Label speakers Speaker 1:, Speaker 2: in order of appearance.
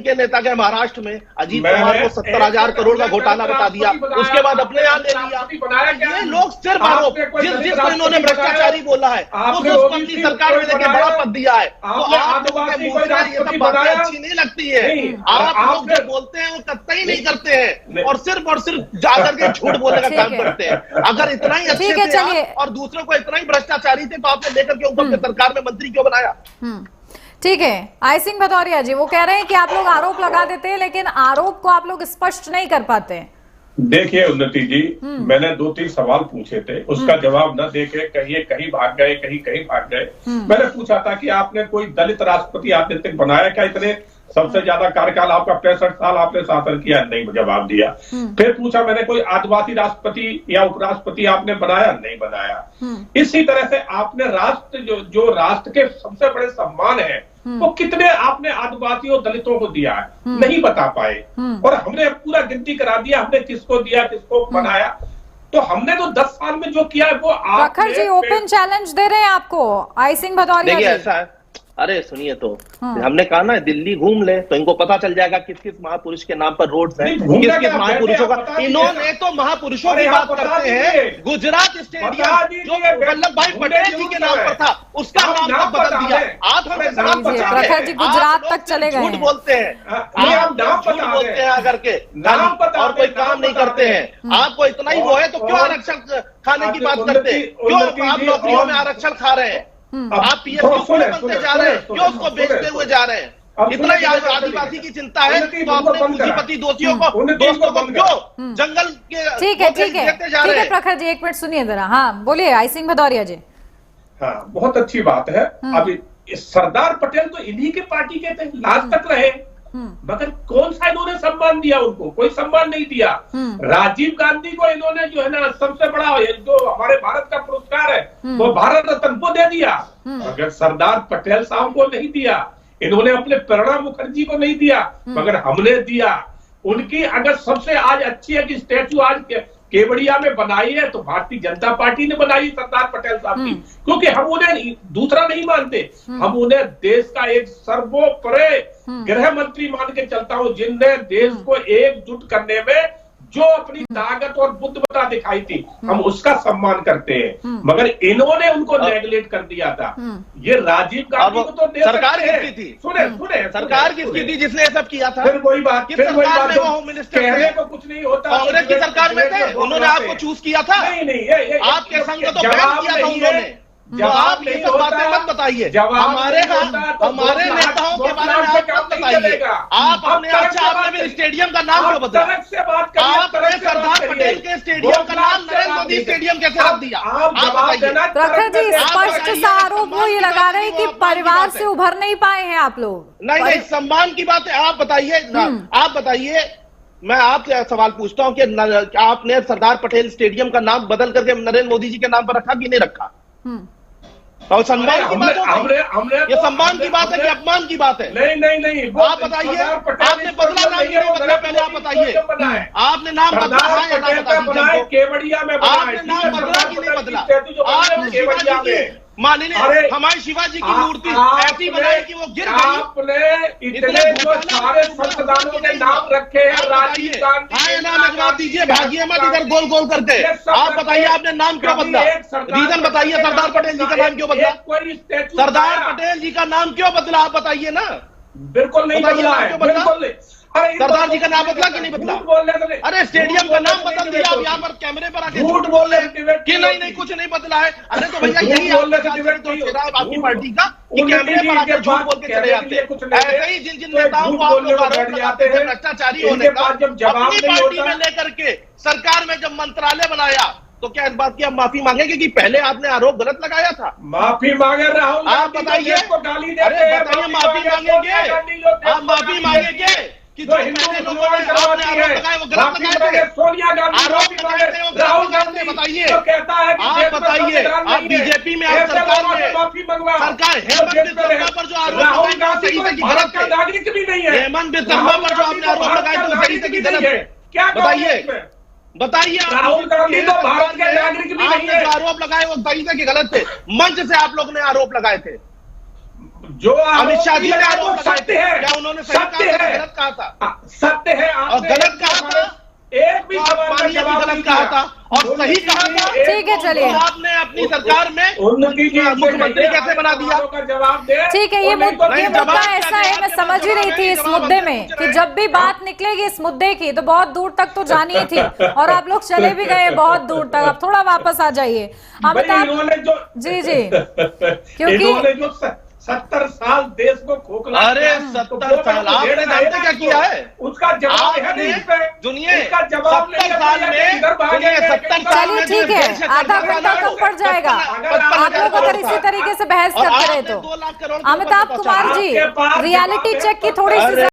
Speaker 1: के नेता के महाराष्ट्र में अजीत पवार को 70,000 करोड़ का घोटाला बता दिया, उसके बाद अपने यहाँ ले लिया। ये लोग सिर्फ आरोप, जिसको इन्होंने भ्रष्टाचारी बोला है उसको अपनी सरकार में लेके बड़ा पद दिया है, तो आप लोगों के मुंह से ये सब बातें अच्छी नहीं लगती है। आप लोग जो बोलते हैं वो कतई नहीं करते हैं और सिर्फ जाकर के झूठ बोलने का काम करते हैं। अगर इतना ही अच्छे थे और दूसरों को इतना ही भ्रष्टाचारी थे तो आपने लेकर के उनको अपनी सरकार में मंत्री क्यों बनाया?
Speaker 2: ठीक है, आई सिंह भदौरिया जी वो कह रहे हैं कि आप लोग आरोप लगा देते हैं लेकिन आरोप को आप लोग स्पष्ट नहीं कर पाते।
Speaker 3: देखिए उन्नति जी, मैंने 2-3 सवाल पूछे थे, उसका जवाब न देके कहीं भाग गए, कहीं भाग गए। मैंने पूछा था कि आपने कोई दलित राष्ट्रपति आपने तक बनाया क्या? इतने सबसे ज्यादा कार्यकाल आपका 65 साल आपने शासन किया, नहीं जवाब दिया। फिर पूछा मैंने कोई आदिवासी राष्ट्रपति या उपराष्ट्रपति आपने बनाया, नहीं बनाया। इसी तरह से आपने राष्ट्र जो राष्ट्र के सबसे बड़े सम्मान है वो कितने आपने आदिवासियों दलितों को दिया है, नहीं बता पाए। और हमने पूरा गिनती करा दिया, हमने किसको दिया, किसको बनाया। तो हमने तो 10 साल में जो किया है वो आप
Speaker 2: प्रखर जी ओपन चैलेंज दे रहे हैं आपको, आई सिंह भदौरिया जी।
Speaker 1: ऐसा है, अरे सुनिए तो हमने कहा ना दिल्ली घूम ले तो इनको पता चल जाएगा किस किस महापुरुष के नाम पर रोड्स हैं, किस किस महापुरुषों का। इन्होंने तो महापुरुषों की बात करते हैं। गुजरात स्टेडियम जो वल्लभ भाई पटेल जी के नाम पर था उसका नाम बदल दिया। आप हमें नाम
Speaker 2: प्रखर जी गुजरात तक चले गए,
Speaker 1: झूठ बोलते हैं, आप झूठ बोलते हैं आकर के और कोई काम नहीं करते हैं। आपको इतना ही वो है तो क्यों आरक्षण खाने की बात करते हैं? क्यों आप नौकरियों में आरक्षण खा रहे हैं? आप पीएसयू बनते जा रहे हैं, क्यों उसको बेचते हुए जा रहे हैं? इतना ही आदिवासी की चिंता है तो अपने पूंजीपति दोषियों को क्यों जंगल के
Speaker 2: ठीक है प्रखर जी 1 मिनट सुनिए जरा। हाँ बोलिए आई सिंह भदौरिया जी।
Speaker 3: हाँ बहुत अच्छी बात है। अभी सरदार पटेल तो इन्हीं के पार्टी के थे, लास्ट तक रहे, मगर कौन सा इन्होंने सम्मान दिया? उनको कोई सम्मान नहीं दिया। राजीव गांधी को इन्होंने जो है ना सबसे बड़ा जो हमारे भारत का पुरस्कार है वो भारत रत्न को दे दिया, मगर सरदार पटेल साहब को नहीं दिया। इन्होंने अपने प्रणब मुखर्जी को नहीं दिया, मगर हमने दिया। उनकी अगर सबसे आज अच्छी है कि स्टैचू आज केवड़िया में बनाई है तो भारतीय जनता पार्टी ने बनाई सरदार पटेल साहब की, क्योंकि हम उन्हें दूसरा नहीं मानते, हम उन्हें देश का एक सर्वोपरि गृह मंत्री मान के चलता हूं, जिनने देश को एकजुट करने में जो अपनी ताकत और बुद्धिमत्ता दिखाई थी, हम उसका सम्मान करते हैं। मगर इन्होंने उनको नेगलेक्ट कर दिया था। ये राजीव गांधी को तो
Speaker 1: सरकार किसकी थी? सुने सरकार किसकी थी जिसने ये सब किया था?
Speaker 3: फिर वही बात,
Speaker 1: कहने
Speaker 3: को कुछ नहीं होता।
Speaker 1: कांग्रेस की सरकार में थे, उन्होंने आपको चूज किया था?
Speaker 3: नहीं,
Speaker 1: आपके संग को तो बैन किया था उन्होंने। जब आप ये सब बातें मत बताइए, हमारे नेताओं के बारे में आप मत बताइए। आप अपने आपने भी स्टेडियम का नाम क्यों बदला? आपने सरदार पटेल के स्टेडियम का नाम नरेंद्र मोदी स्टेडियम कैसे रख दिया?
Speaker 2: प्रखर जी स्पष्ट सा आरोप वो ये लगा रहे हैं कि परिवार से उभर नहीं पाए हैं आप लोग।
Speaker 1: नहीं, सम्मान की बात है। आप बताइए, मैं आपसे सवाल पूछता हूं कि आपने सरदार पटेल स्टेडियम का नाम बदल करके नरेंद्र मोदी जी के नाम पर रखा कि नहीं रखा? और सम्मान की बात है, ये सम्मान की बात है कि अपमान की बात है?
Speaker 3: नहीं,
Speaker 1: आप बताइए, आपने बदला नाम क्यों बदला? पहले आप बताइए, आपने नाम बदला
Speaker 3: केवड़िया में,
Speaker 1: आपने नाम बदला कि नहीं बदला? माननीय हमारे शिवाजी की मूर्ति ऐसी बनाई कि वो गिर गई।
Speaker 3: आपने इतने जो सारे संस्थानों के नाम रखे हैं, राजीव गांधी
Speaker 1: नाम जवाब दीजिए, भागिए मत इधर गोल गोल करके। आप बताइए आपने नाम क्यों बदला? रीजन बताइए, सरदार पटेल जी का नाम क्यों बदला? सरदार पटेल जी का नाम क्यों बदला? आप बताइए ना।
Speaker 3: बिल्कुल नहीं बदला है, बिल्कुल
Speaker 1: सरदार जी का नाम बदला कि नहीं बदला? अरे स्टेडियम का नाम बदल दिया। आप यहाँ पर कैमरे पर आके झूठ बोल रहे हैं कि नहीं कुछ नहीं बदला है। अरे तो भैया यही आपकी पार्टी का कि कैमरे पर आकर झूठ बोल के चले जाते हैं। ऐसे ही जिन नेताओं को आप लोग आरोप लगाते थे भ्रष्टाचारी होने का, अपनी पार्टी में लेकर के सरकार में जब मंत्रालय बनाया तो क्या इस बात की आप माफी मांगेंगे कि पहले आपने आरोप गलत लगाया था?
Speaker 3: माफी मांगे राहुल,
Speaker 1: आप बताइए। अरे बताइए, माफी मांगेंगे? आप माफी मांगेंगे कि जो हिंदू लोगों ने आरोप लगाए वो गलत लगाए थे?
Speaker 3: सोनिया गांधी
Speaker 1: आरोप लगाए थे वो राहुल गांधी बताइए। आप बताइए, आप बीजेपी में, आप सरकार में, सरकार हेमंत बिस्वा पर जो आरोप लगाए सही से कि गलत थे?
Speaker 3: नागरिक भी नहीं है।
Speaker 1: हेमंत बिस्वा पर जो आपने आरोप लगाए थे सही से कि गलत है?
Speaker 3: क्या
Speaker 1: बताइए।
Speaker 3: राहुल गांधी तो भारत के नागरिक भी नहीं है।
Speaker 1: आरोप लगाए वो सही से कि गलत थे? मंच से आप लोग ने आरोप लगाए थे।
Speaker 3: जो
Speaker 1: अमित शाह जी ने
Speaker 3: आरोप
Speaker 1: आरोप लगाए
Speaker 3: सत्य
Speaker 1: थे,
Speaker 3: है,
Speaker 1: क्या उन्होंने सही
Speaker 3: सत्य
Speaker 1: कहा था,
Speaker 3: है,
Speaker 1: गलत कहा था?
Speaker 3: सत्य है।
Speaker 1: और गलत कहा था,
Speaker 3: एक भी सवाल का जवाब
Speaker 1: गलत कहा था और सही कहा था।
Speaker 2: ठीक है, चलिए।
Speaker 1: तो आपने अपनी सरकार में
Speaker 3: उन्नति की
Speaker 1: मुख्यमंत्री कैसे बना दिया?
Speaker 3: का जवाब दे।
Speaker 2: ठीक है, ये मुद्दा ऐसा है, मैं समझ ही रही थी इस मुद्दे में कि जब भी बात निकलेगी इस मुद्दे की तो बहुत दूर तक तो जानी ही थी और आप लोग चले भी गए बहुत दूर तक। अब थोड़ा वापस आ जाइए अमिताभ जी।
Speaker 3: क्योंकि 70 साल देश को खोखला,
Speaker 1: अरे 70 साल आपने जानते क्या किया है?
Speaker 3: उसका जवाब है नहीं,
Speaker 1: सुनिए,
Speaker 3: उसका जवाब
Speaker 1: 70 साल में, सुनिए 70 साल में
Speaker 2: चलिए ठीक है, आधा घंटा कम पड़ जाएगा आप लोग अगर इसी तरीके से बहस करते रहे तो। अमिताभ कुमार जी, रियलिटी चेक की थोड़ी सी